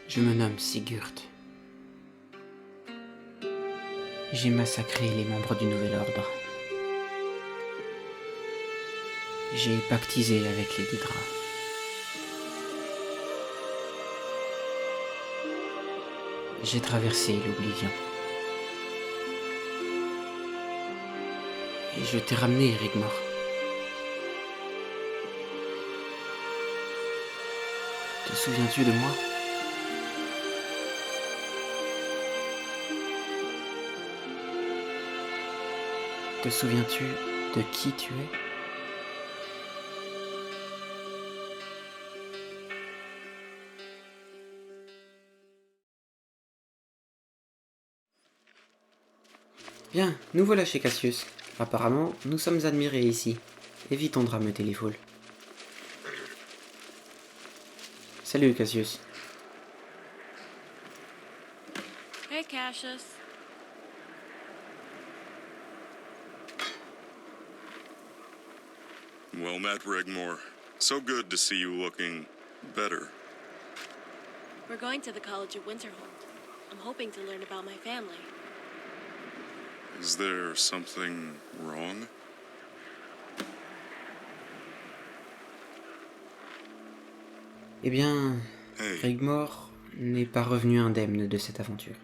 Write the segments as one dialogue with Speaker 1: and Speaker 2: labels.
Speaker 1: Je me nomme Sigurt. J'ai massacré les membres du Nouvel Ordre. J'ai pactisé avec les Hydras. J'ai traversé l'oblivion. Et je t'ai ramené, Rigmor. Te souviens-tu de moi ? Te souviens-tu de qui tu es ? Bien, nous voilà chez Casius. Apparemment, nous sommes admirés ici. Évitons de rameuter les foules. Salut Casius.
Speaker 2: Hey Casius.
Speaker 3: Well met, Rigmor. So good to see you looking better.
Speaker 2: We're going to the College of Winterhold. I'm hoping to learn about my family.
Speaker 3: Is there something wrong?
Speaker 1: Eh bien,
Speaker 3: Hey,
Speaker 1: Rigmor n'est pas revenue indemne de cette aventure.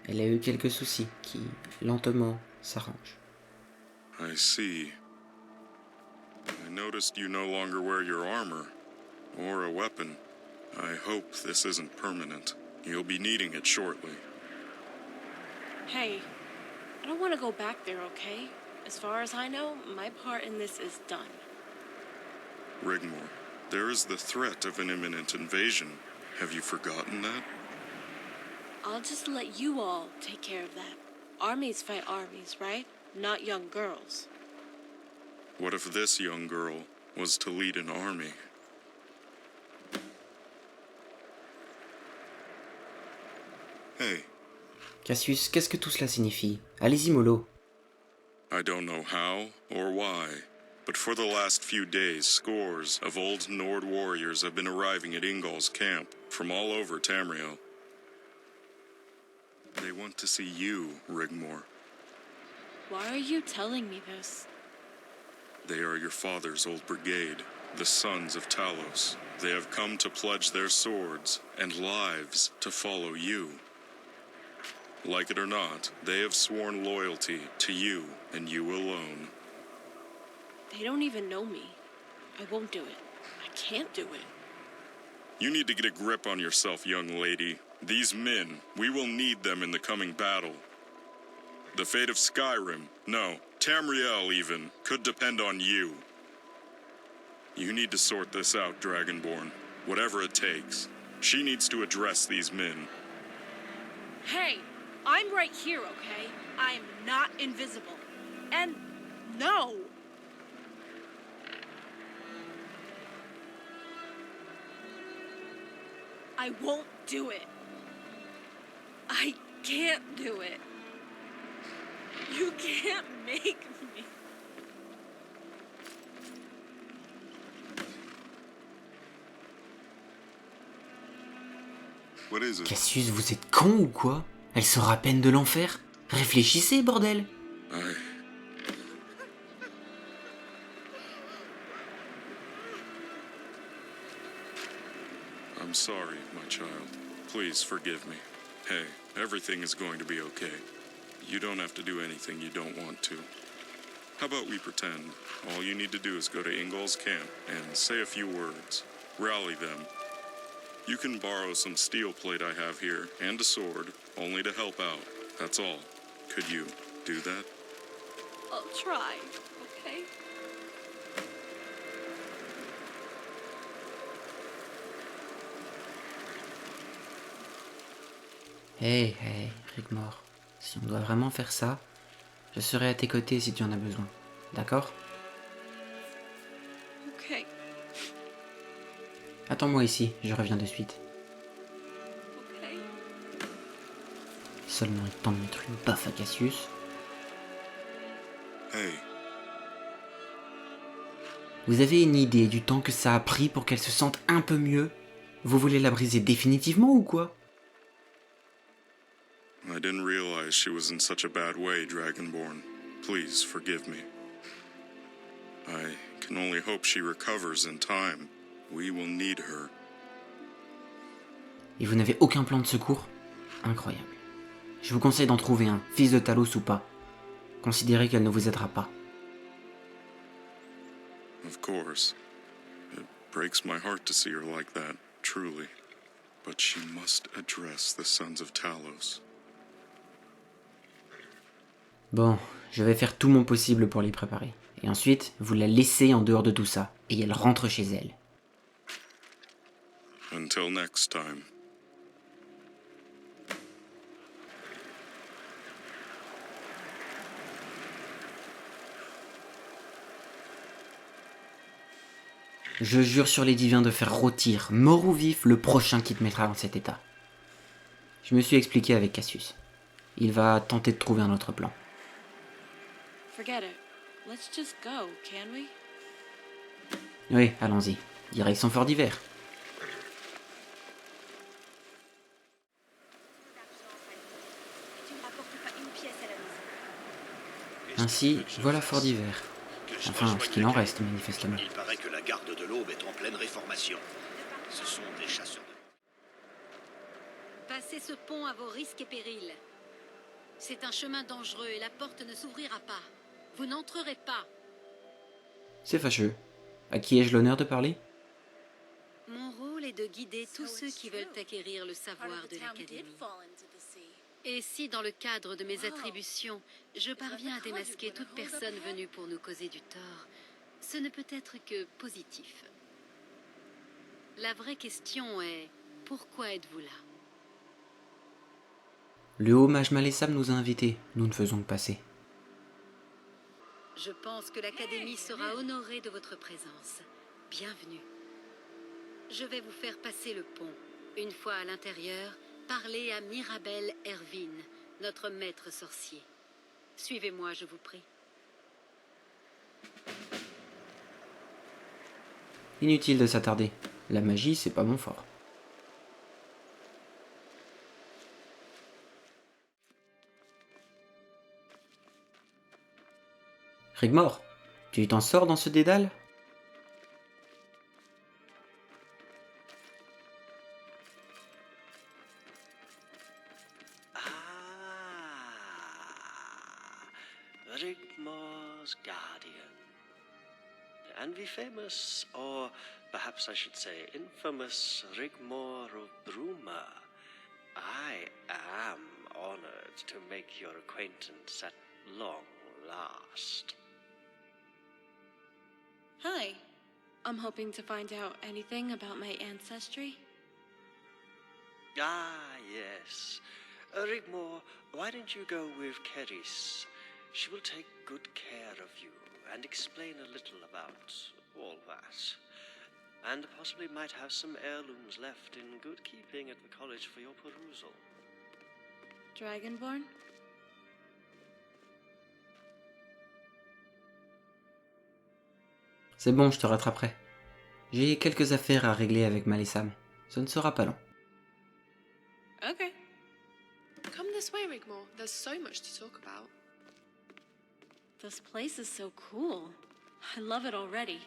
Speaker 1: Elle a eu quelques soucis qui, lentement, s'arrangent.
Speaker 3: I see. I noticed you no longer wear your armor, or a weapon. I hope this isn't permanent. You'll be needing it shortly.
Speaker 2: Hey, I don't want to go back there, okay? As far as I know, my part in this is done.
Speaker 3: Rigmor, there is the threat of an imminent invasion. Have you forgotten that?
Speaker 2: I'll just let you all take care of that. Armies fight armies, right? Not young girls.
Speaker 3: What if this young girl was to lead an army? Hey,
Speaker 1: Casius, qu'est-ce que tout cela signifie ? Allez-y, mollo.
Speaker 3: I don't know how or why, but for the last few days, scores of old Nord warriors have been arriving at Ingol's camp from all over Tamriel. They want to see you, Rigmor.
Speaker 2: Why are you telling me this?
Speaker 3: They are your father's old brigade, the Sons of Talos. They have come to pledge their swords and lives to follow you. Like it or not, they have sworn loyalty to you and you alone.
Speaker 2: They don't even know me. I won't do it. I can't do it.
Speaker 3: You need to get a grip on yourself, young lady. These men, we will need them in the coming battle. The fate of Skyrim, no, Tamriel even, could depend on you. You need to sort this out, Dragonborn. Whatever it takes. She needs to address these men.
Speaker 2: Hey, I'm right here, okay? I'm not invisible. And no! I won't do it. I can't do it. You can't make me.
Speaker 3: What is it?
Speaker 1: Casius, vous êtes con ou quoi ? Elle sort à peine de l'enfer ? Réfléchissez, bordel !
Speaker 3: I'm sorry, my child. Please forgive me. Hey, everything is going to be okay. You don't have to do anything you don't want to. How about we pretend? All you need to do is go to Ingol's camp and say a few words. Rally them. You can borrow some steel plate I have here and a sword, only to help out. That's all. Could you do that?
Speaker 2: I'll try, okay?
Speaker 1: Hey, Rigmor. Si on doit vraiment faire ça, je serai à tes côtés si tu en as besoin. D'accord ?
Speaker 2: Okay,
Speaker 1: Attends-moi ici, je reviens de suite.
Speaker 2: okay.
Speaker 1: Seulement le temps de mettre une baffe à Casius.
Speaker 3: Hey,
Speaker 1: Vous avez une idée du temps que ça a pris pour qu'elle se sente un peu mieux ? Vous voulez la briser définitivement ou quoi ?
Speaker 3: I didn't realize she was in such a bad way, Dragonborn. Please forgive me. I can only hope she recovers in time. We will need her.
Speaker 1: Et vous n'avez aucun plan de secours? Incroyable. Je vous conseille d'en trouver un, fils de Talos ou pas. Considérez qu'elle ne vous aidera pas.
Speaker 3: Of course. It breaks my heart to see her like that, truly. But she must address the Sons of Talos.
Speaker 1: Bon, je vais faire tout mon possible pour l'y préparer. Et ensuite, vous la laissez en dehors de tout ça, et elle rentre chez elle.
Speaker 3: Until next time.
Speaker 1: Je jure sur les divins de faire rôtir, mort ou vif, le prochain qui te mettra dans cet état. Je me suis expliqué avec Casius. Il va tenter de trouver un autre plan.
Speaker 2: Forget it. Let's just go, can we?
Speaker 1: Oui, allons-y. Direction Fortdhiver. Ainsi, voilà Fortdhiver. Enfin, ce qu'il en reste, manifestement.
Speaker 4: Il paraît que la garde de l'Aube est en pleine réformation. Ce sont des chasseurs de...
Speaker 5: Passez ce pont à vos risques et périls. C'est un chemin dangereux et la porte ne s'ouvrira pas. Vous n'entrerez pas.
Speaker 1: C'est fâcheux. À qui ai-je l'honneur de parler?
Speaker 5: Mon rôle est de guider tous ceux qui veulent acquérir le savoir de l'Académie. Et si, dans le cadre de mes attributions, je parviens à démasquer toute personne venue pour nous causer du tort, ce ne peut être que positif. La vraie question est, pourquoi êtes-vous là?
Speaker 1: Le haut mage Malesam nous a invités. Nous ne faisons que passer.
Speaker 5: Je pense que l'Académie sera honorée de votre présence. Bienvenue. Je vais vous faire passer le pont. Une fois à l'intérieur, parlez à Mirabel Ervin, notre maître sorcier. Suivez-moi, je vous prie.
Speaker 1: Inutile de s'attarder. La magie, c'est pas mon fort. Rigmor, tu t'en sors dans ce dédale?
Speaker 6: Rigmor's guardian. And the famous, or perhaps I should say infamous, Rigmor of Bruma. I am honored to make your acquaintance at long last.
Speaker 2: Hi. I'm hoping to find out anything about my ancestry.
Speaker 6: Ah, yes. Rigmor, why don't you go with Keris? She will take good care of you and explain a little about all that. And possibly might have some heirlooms left in good keeping at the college for your perusal.
Speaker 2: Dragonborn?
Speaker 1: C'est bon, je te rattraperai. J'ai quelques affaires à régler avec Malesam. Ce ne sera pas long.
Speaker 2: Okay.
Speaker 7: Come this way, Rigmor. There's so much to talk about.
Speaker 2: This place is so cool. I love it already.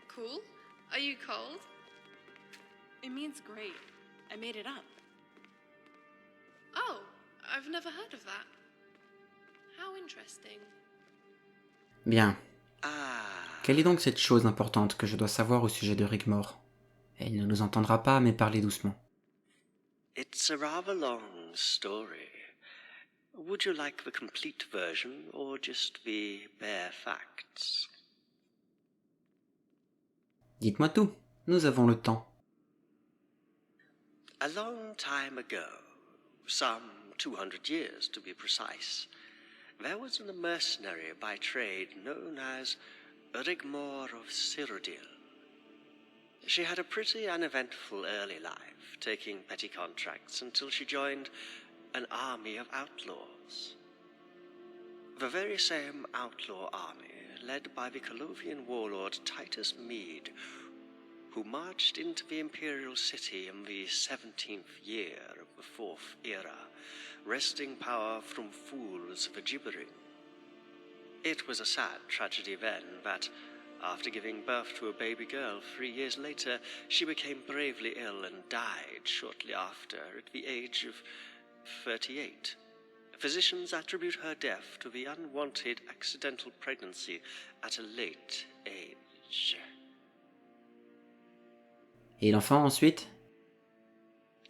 Speaker 7: Cool? Are you cold?
Speaker 2: It means great. I made it up.
Speaker 7: Oh, I've never heard of that. How interesting.
Speaker 1: Bien.
Speaker 6: Ah.
Speaker 1: Quelle est donc cette chose importante que je dois savoir au sujet de Rigmor? Elle ne nous entendra pas, mais parlez doucement.
Speaker 6: It's a rather long story. Would you like the complete version or just the bare facts?
Speaker 1: Dites-moi tout, nous avons le temps.
Speaker 6: A long time ago, some 200 years to be precise, there was a mercenary by trade known as Rigmor of Cyrodiil. She had a pretty uneventful early life, taking petty contracts until she joined an army of outlaws. The very same outlaw army, led by the Colovian warlord Titus Mede, who marched into the imperial city in the 17th year of the Fourth Era, wresting power from fools for gibbering. It was a sad tragedy then that, after giving birth to a baby girl 3 years later, she became gravely ill and died shortly after at the age of 38. Physicians attribute her death to the unwanted accidental pregnancy at a late age.
Speaker 1: Et l'enfant ensuite?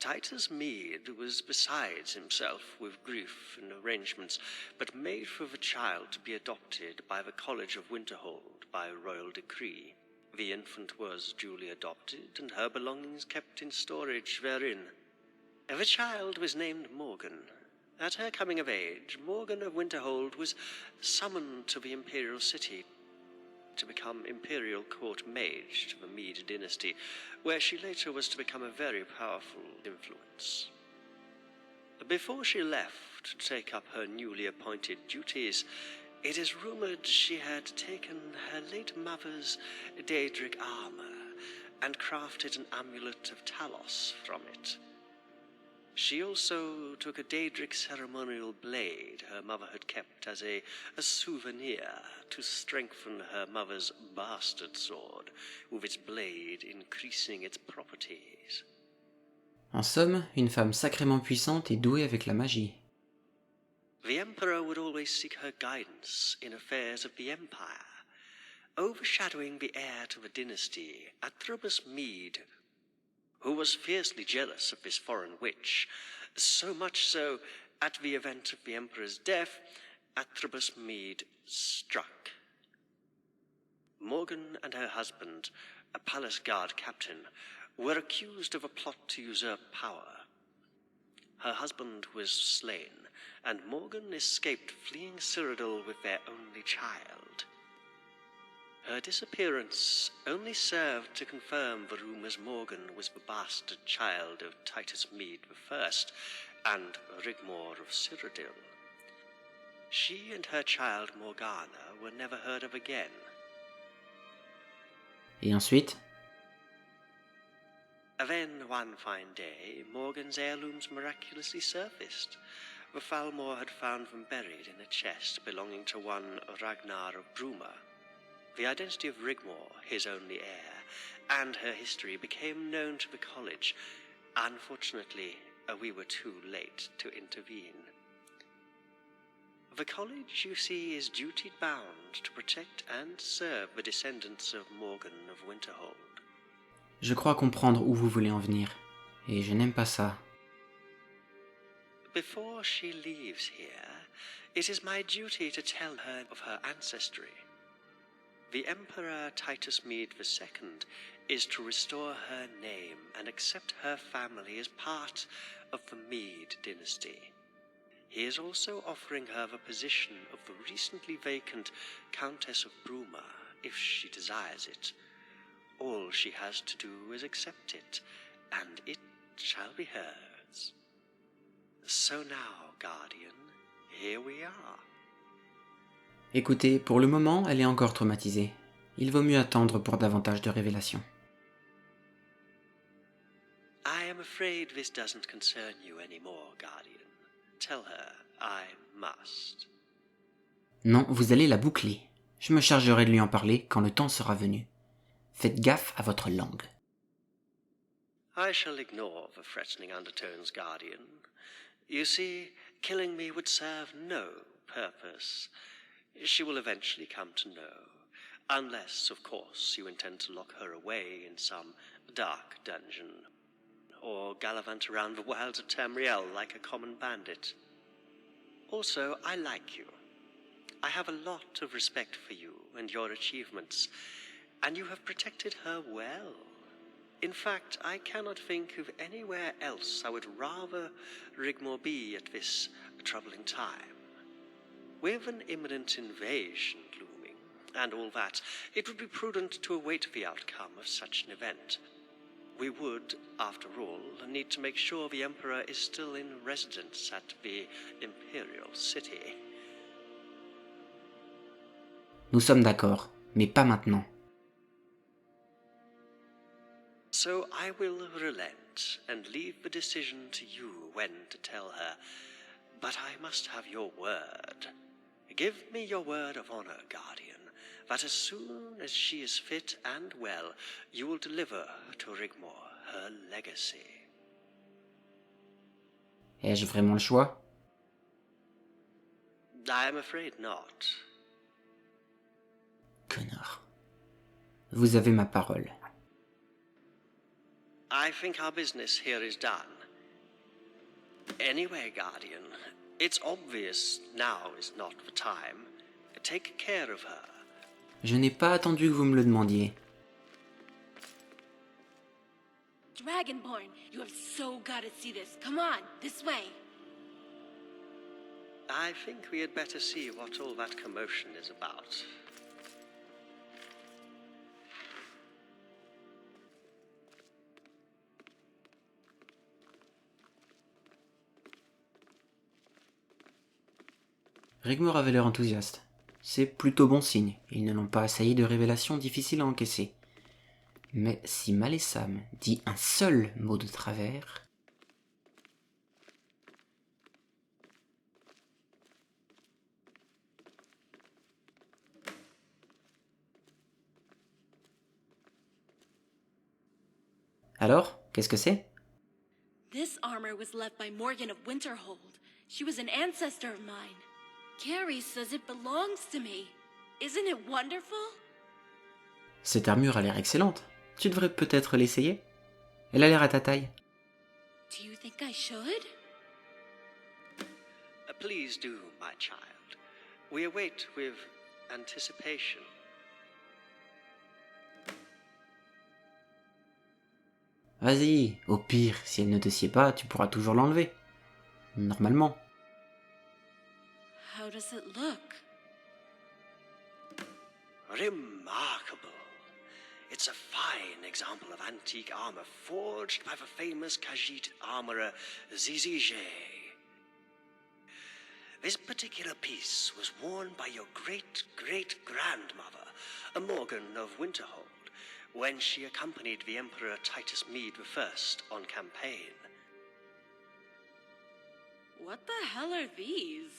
Speaker 6: Titus Mead was besides himself with grief and arrangements, but made for the child to be adopted by the College of Winterhold by royal decree. The infant was duly adopted, and her belongings kept in storage therein. The child was named Morgan. At her coming of age, Morgan of Winterhold was summoned to the imperial city to become imperial court mage to the Mead dynasty, where she later was to become a very powerful influence. Before she left to take up her newly appointed duties, it is rumoured she had taken her late mother's Daedric armour and crafted an amulet of Talos from it. She also took a Daedric ceremonial blade her mother had kept as a souvenir to strengthen her mother's bastard sword, with its blade increasing its properties.
Speaker 1: En somme, une femme sacrément puissante et douée avec la magie.
Speaker 6: The Emperor would always seek her guidance in affairs of the Empire. Overshadowing the heir to the dynasty, Athrobus Mead, who was fiercely jealous of this foreign witch, so much so, at the event of the Emperor's death, Athrobus Mead struck. Morgan and her husband, a palace guard captain, were accused of a plot to usurp power. Her husband was slain, and Morgan escaped, fleeing Cyrodiil with their only child. Her disappearance only served to confirm the rumours Morgan was the bastard child of Titus Mead I and Rigmor of Cyrodiil. She and her child Morgana were never heard of again.
Speaker 1: Et ensuite?
Speaker 6: Then, one fine day, Morgan's heirlooms miraculously surfaced. The Falmor had found them buried in a chest belonging to one Ragnar of Bruma. The identity of Rigmor, his only heir, and her history became known to the college. Unfortunately, we were too late to intervene. The college, you see, is duty-bound to protect and serve the descendants of Morgan of Winterhold.
Speaker 1: Je crois comprendre où vous voulez en venir, et je n'aime pas ça.
Speaker 6: Before she leaves here, it is my duty to tell her of her ancestry. The Emperor Titus Mead II is to restore her name and accept her family as part of the Mead dynasty. He is also offering her the position of the recently vacant Countess of Bruma, if she desires it. All she has to do is accept it, and it shall be hers. So now, Guardian, here we are.
Speaker 1: Écoutez, pour le moment, elle est encore traumatisée. Il vaut mieux attendre pour davantage de révélations.
Speaker 6: I am afraid this doesn't concern you anymore, Guardian. Tell her I must.
Speaker 1: Non, vous allez la boucler. Je me chargerai de lui en parler quand le temps sera venu. Faites gaffe à votre langue.
Speaker 6: I shall ignore the threatening undertones, Guardian. You see, killing me would serve no purpose. She will eventually come to know, unless, of course, you intend to lock her away in some dark dungeon, or gallivant around the wilds of Tamriel like a common bandit. Also, I like you. I have a lot of respect for you and your achievements, and you have protected her well. In fact, I cannot think of anywhere else I would rather Rigmor be at this troubling time. With an imminent invasion looming, and all that, it would be prudent to await the outcome of such an event. We would, after all, need to make sure the Emperor is still in residence at the Imperial City.
Speaker 1: Nous sommes d'accord, mais pas maintenant.
Speaker 6: So I will relent and leave the decision to you when to tell her. But I must have your word. Give me your word of honor, Guardian, that as soon as she is fit and well, you will deliver to Rigmor her legacy.
Speaker 1: Ai-je vraiment le choix?
Speaker 6: I am afraid not.
Speaker 1: Connard. Vous avez ma parole.
Speaker 6: I think our business here is done. Anyway, Guardian, it's obvious now is not the time. Take care of her.
Speaker 1: Je n'ai pas attendu que vous me le demandiez.
Speaker 2: Dragonborn, you have so got to see this. Come on, this way.
Speaker 6: I think we had better see what all that commotion is about.
Speaker 1: Rigmor avait l'air enthousiaste. C'est plutôt bon signe, ils ne l'ont pas assailli de révélations difficiles à encaisser. Mais si Malesam dit un seul mot de travers... Alors, qu'est-ce que c'est?
Speaker 2: This armor was left by Morgan of Winterhold. She was an ancestor of mine. Carrie says it belongs to me. Isn't it wonderful?
Speaker 1: Cette armure a l'air excellente. Tu devrais peut-être l'essayer. Elle a l'air à ta taille.
Speaker 2: Do you think I should?
Speaker 6: Please do, my child. We await with anticipation.
Speaker 1: Vas-y, au pire, si elle ne te sied pas, tu pourras toujours l'enlever. Normalement.
Speaker 2: How does it look?
Speaker 6: Remarkable. It's a fine example of antique armor forged by the famous Khajiit armorer Zizige. This particular piece was worn by your great-great-grandmother, a Morgan of Winterhold, when she accompanied the Emperor Titus Mede I on campaign.
Speaker 2: What the hell are these?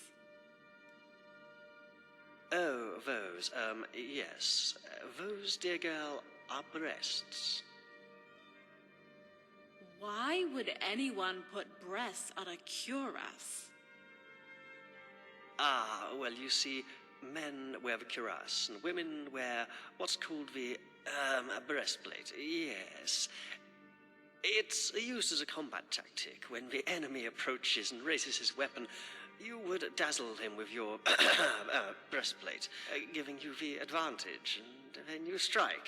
Speaker 6: Oh, those, yes. Those, dear girl, are breasts.
Speaker 2: Why would anyone put breasts on a cuirass?
Speaker 6: Ah, well, you see, men wear the cuirass, and women wear what's called the, a breastplate. Yes. It's used as a combat tactic. When the enemy approaches and raises his weapon, you would dazzle him with your breastplate, giving you the advantage, and then you strike.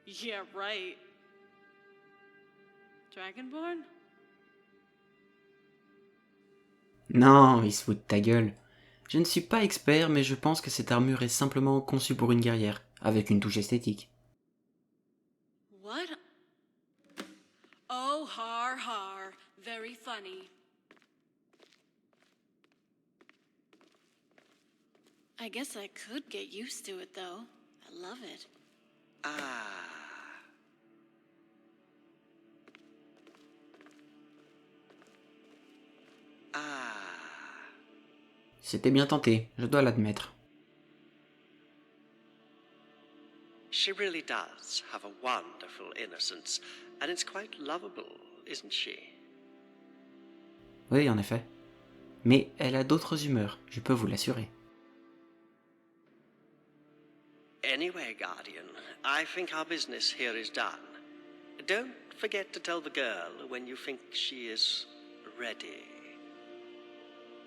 Speaker 2: Yeah, right. Dragonborn?
Speaker 1: Non, il se fout de ta gueule. Je ne suis pas expert, mais je pense que cette armure est simplement conçue pour une guerrière, avec une touche esthétique.
Speaker 2: What? Oh, har har. Very funny. I guess I could get used to it, though. I love it.
Speaker 6: Ah. Ah.
Speaker 1: C'était bien tenté, je dois l'admettre.
Speaker 6: She really does have a wonderful innocence, and it's quite lovable, isn't she?
Speaker 1: Oui, en effet. Mais elle a d'autres humeurs, je peux vous l'assurer.
Speaker 6: Anyway, Guardian, I think our business here is done. Don't forget to tell the girl when you think she is ready.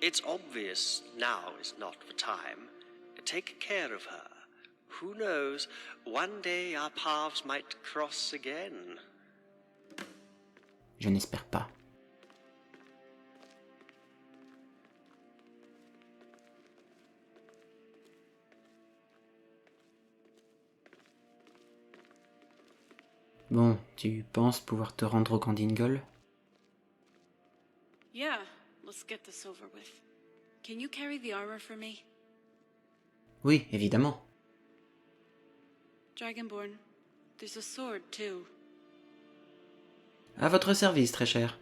Speaker 6: It's obvious now is not the time. Take care of her. Who knows, one day our paths might cross again.
Speaker 1: Je n'espère pas. Bon, tu penses pouvoir te rendre au camp d'Ingol?
Speaker 2: Yeah, let's get this over with. Can you carry the armor for me?
Speaker 1: Oui, évidemment.
Speaker 2: Dragonborn, There's a sword, too.
Speaker 1: À votre service, très cher.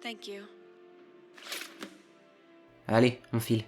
Speaker 2: Thank you.
Speaker 1: Allez, on file.